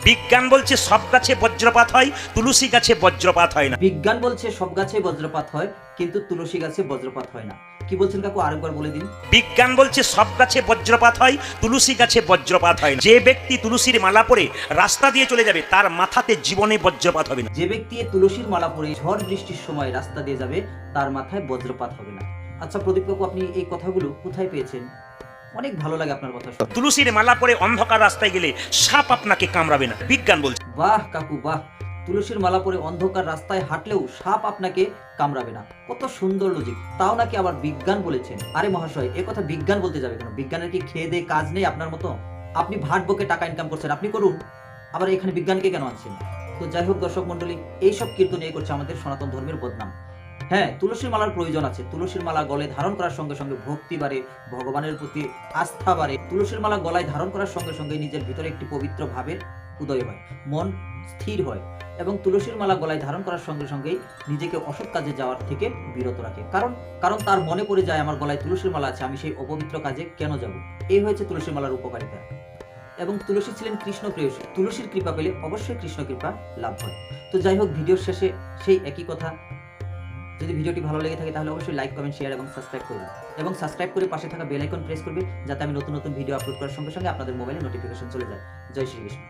বিজ্ঞান বলছে সব গাছে বজ্রপাত হয়, তুলসী গাছে বজ্রপাত হয় না। বিজ্ঞান বলছে সব গাছে বজ্রপাত হয়, কিন্তু তুলসী গাছে বজ্রপাত হয় না। কি বলছেন কাকু, আরেকবার বলে দিন। বিজ্ঞান বলছে সব গাছে বজ্রপাত হয়, তুলসী গাছে বজ্রপাত হয় না। যে ব্যক্তি তুলসীর মালা পরে রাস্তা দিয়ে চলে যাবে তার মাথাতে জীবনে বজ্রপাত হবে না। যে ব্যক্তি তুলসীর মালা পরে ঝড় বৃষ্টির সময় রাস্তা দিয়ে যাবে তার মাথায় বজ্রপাত হবে না। আচ্ছা প্রদীপ কাকু, আপনি এই কথাগুলো কোথায় পেয়েছেন? অনেক ভালো লাগে আপনার কথা শুনে। তুলসীর মালা পরে অন্ধকার রাস্তায় গেলে সাপ আপনাকে কামড়াবে না, বিজ্ঞান বলছে। বাহ কাকু বাহ, তুলসীর মালা পরে অন্ধকার রাস্তায় হাঁটলেও সাপ আপনাকে কামড়াবে না। কত সুন্দর লজিক, তাও নাকি আবার বিজ্ঞান বলেছেন। আরে মহাশয়, এ কথা বিজ্ঞান বলতে যাবে কেন? বিজ্ঞানের কি খেয়ে দিয়ে কাজ নেই আপনার মতো? আপনি ভাট বকে টাকা ইনকাম করছেন, আপনি করুন, আবার এখানে বিজ্ঞানকে কেন আনছেন? তো যাই হোক দর্শক মন্ডলী, এইসব কীর্তন নিয়ে করছে আমাদের সনাতন ধর্মের বদনাম। হ্যাঁ, তুলসীর মালার প্রয়োজন আছে। তুলসীর মালা গলায় ধারণ করার সঙ্গে সঙ্গে ভক্তি বাড়ে, ভগবানের প্রতি আস্থা বাড়ে। তুলসীর মালা গলায় ধারণ করার সঙ্গে সঙ্গে নিজের ভিতরে একটি পবিত্র ভাবের উদয় হয়, মন স্থির হয়, এবং তুলসীর মালা গলায় ধারণ করার সঙ্গে সঙ্গেই নিজেকে অসৎ কাজে যাওয়ার থেকে বিরত রাখে। কারণ তার মনে পড়ে যায় আমার গলায় তুলসীর মালা আছে, আমি সেই অপবিত্র কাজে কেন যাব। এই হয়েছে তুলসীর মালার উপকারিতা। এবং তুলসী ছিলেন কৃষ্ণ প্রেয়সী। তুলসীর কৃপা পেলে অবশ্যই কৃষ্ণ কৃপা লাভ হয়। তো যাই হোক, ভিডিওর শেষে সেই একই কথা, যদি ভিডিওটি ভালো লেগে থাকে তাহলে অবশ্যই লাইক, কমেন্ট, শেয়ার এবং সাবস্ক্রাইব করবেন। এবং সাবস্ক্রাইব করে পাশে থাকা বেল আইকন প্রেস করবে, যাতে আমি নতুন নতুন ভিডিও আপলোড করার সঙ্গে সঙ্গে আপনাদের মোবাইলে নোটিফিকেশন চলে যায়। জয় শ্রীকৃষ্ণ।